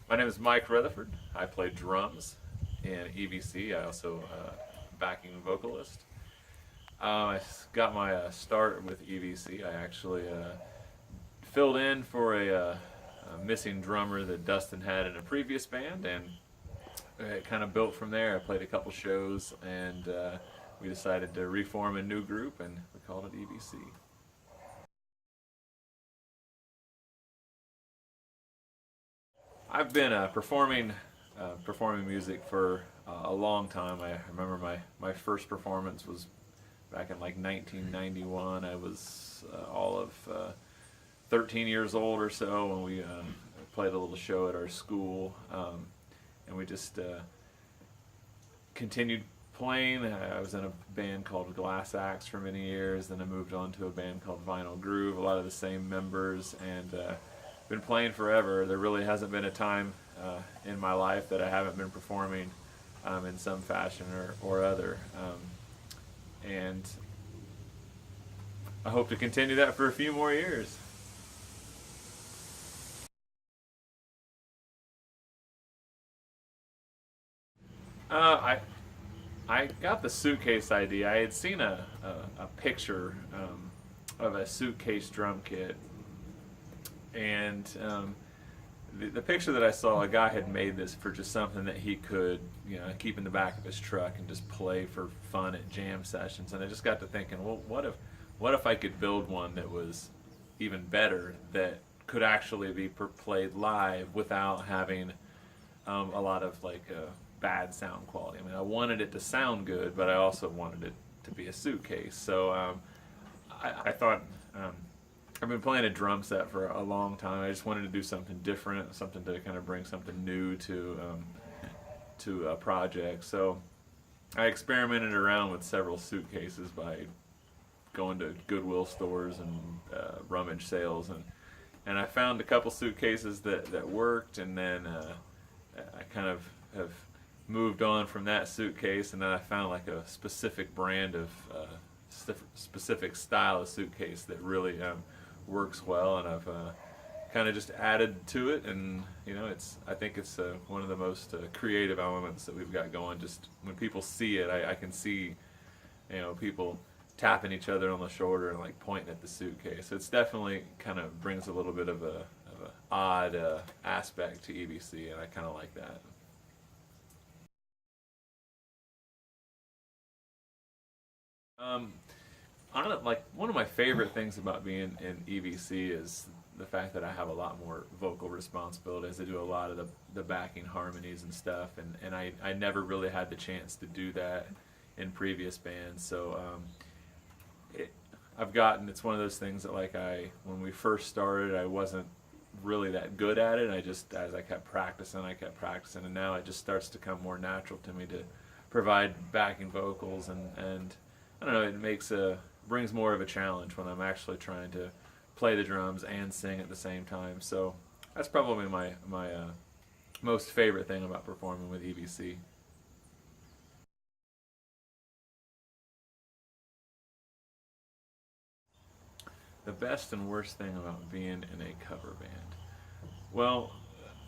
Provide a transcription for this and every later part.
My name is Mike Retherford. I play drums in EVC. I also backing vocalist. I got my start with EVC. I actually filled in for a missing drummer that Dustin had in a previous band, and it kind of built from there. I played a couple shows, and we decided to reform a new group, and we called it EVC. I've been performing music for a long time. I remember my first performance was back in like 1991. I was all of 13 years old or so when we played a little show at our school, and we just continued playing. I was in a band called Glass Axe for many years, then I moved on to a band called Vinyl Groove, a lot of the same members, and been playing forever. There really hasn't been a time in my life that I haven't been performing in some fashion or other. And I hope to continue that for a few more years. Uh, I got the suitcase idea. I had seen a picture of a suitcase drum kit, and the picture that I saw, a guy had made this for just something that he could, keep in the back of his truck and just play for fun at jam sessions. And I just got to thinking, well, what if I could build one that was even better, that could actually be played live without having a lot of bad sound quality. I mean, I wanted it to sound good, but I also wanted it to be a suitcase. So I thought I've been playing a drum set for a long time. I just wanted to do something different, something to kind of bring something new to a project. So I experimented around with several suitcases by going to Goodwill stores and rummage sales, and I found a couple suitcases that worked, and then I kind of have moved on from that suitcase, and then I found like a specific brand of specific style of suitcase that really works well, and I've kind of just added to it, and I think it's one of the most creative elements that we've got going. Just when people see it, I can see people tapping each other on the shoulder and like pointing at the suitcase. It's definitely kind of brings a little bit of a odd aspect to EBC, and I kind of like that. Um, I don't know, like one of my favorite things about being in EVC is the fact that I have a lot more vocal responsibilities. I do a lot of the backing harmonies and stuff, and I never really had the chance to do that in previous bands. So it, it's one of those things that when we first started, I wasn't really that good at it. I just, as I kept practicing, and now it just starts to come more natural to me to provide backing vocals, and I don't know, it brings more of a challenge when I'm actually trying to play the drums and sing at the same time. So that's probably my most favorite thing about performing with EBC. The best and worst thing about being in a cover band. Well,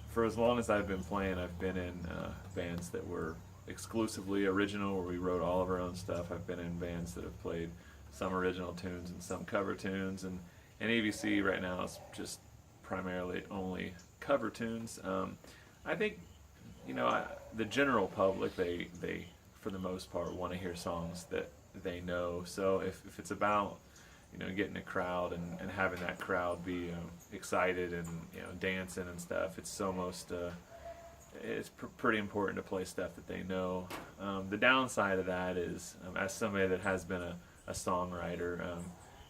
for as long as I've been playing, I've been in bands that were exclusively original, where we wrote all of our own stuff. I've been in bands that have played some original tunes and some cover tunes, and ABC right now is just primarily only cover tunes. I think the general public, they for the most part want to hear songs that they know. So if it's about getting a crowd and having that crowd be excited and dancing and stuff, it's pretty important to play stuff that they know. The downside of that is, as somebody that has been a songwriter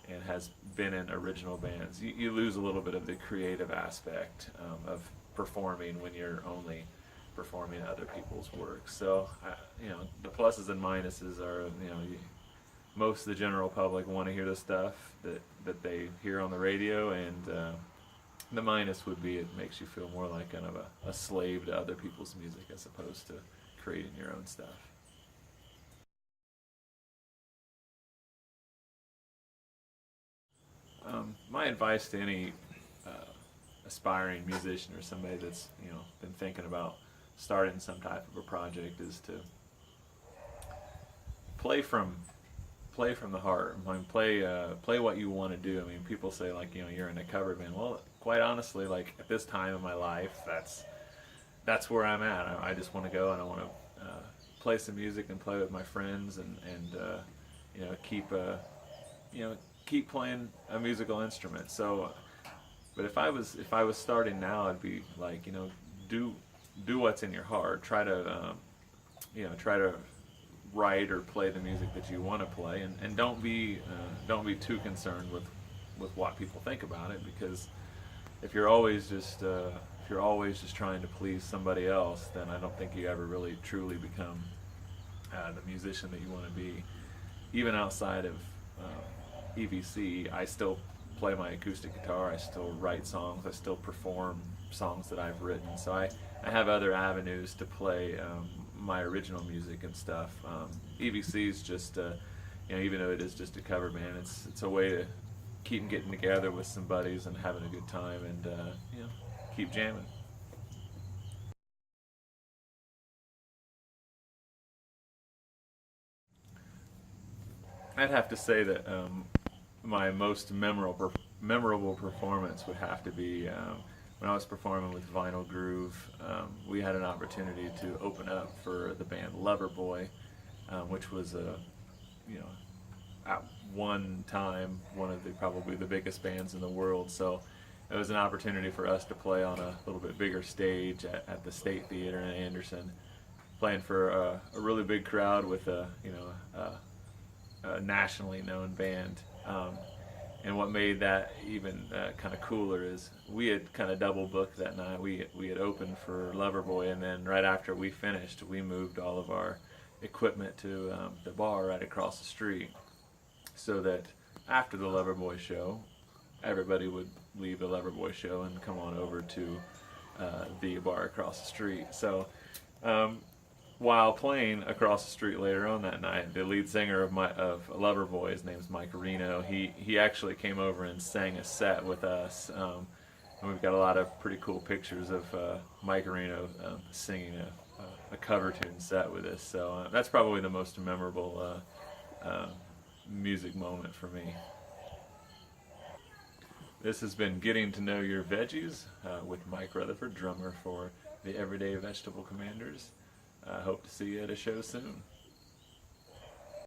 and has been in original bands, you lose a little bit of the creative aspect of performing when you're only performing other people's work. So, the pluses and minuses are, most of the general public want to hear the stuff that they hear on the radio, and the minus would be it makes you feel more like kind of a slave to other people's music as opposed to creating your own stuff. My advice to any aspiring musician or somebody that's been thinking about starting some type of a project is to play from the heart. I mean, play what you want to do. I mean, people say like you're in a cover band. Well, quite honestly, like at this time in my life, that's where I'm at. I just want to go and I want to play some music and play with my friends and keep playing a musical instrument. So, but if I was starting now, I'd be like do what's in your heart. Try to write or play the music that you want to play, and don't be too concerned with what people think about it, because if you're always just trying to please somebody else, then I don't think you ever really truly become the musician that you want to be. Even outside of EVC, I still play my acoustic guitar, I still write songs, I still perform songs that I've written, so I have other avenues to play my original music and stuff. EVC is just, even though it is just a cover band, it's a way to keep getting together with some buddies and having a good time and keep jamming. I'd have to say that my most memorable performance would have to be when I was performing with Vinyl Groove. We had an opportunity to open up for the band Loverboy, which was at one time one of probably the biggest bands in the world. So it was an opportunity for us to play on a little bit bigger stage at the State Theater in Anderson, playing for a really big crowd with a nationally known band. And what made that even kind of cooler is we had kind of double booked that night. We had opened for Loverboy, and then right after we finished, we moved all of our equipment to the bar right across the street, so that after the Loverboy show, everybody would leave the Loverboy show and come on over to the bar across the street. So while playing across the street later on that night, the lead singer of Loverboy, his name's Mike Retherford, he actually came over and sang a set with us, and we've got a lot of pretty cool pictures of Mike Retherford singing a cover tune set with us. So that's probably the most memorable music moment for me. This has been Getting to Know Your Veggies with Mike Retherford, drummer for the Everyday Vegetable Commanders. I hope to see you at a show soon.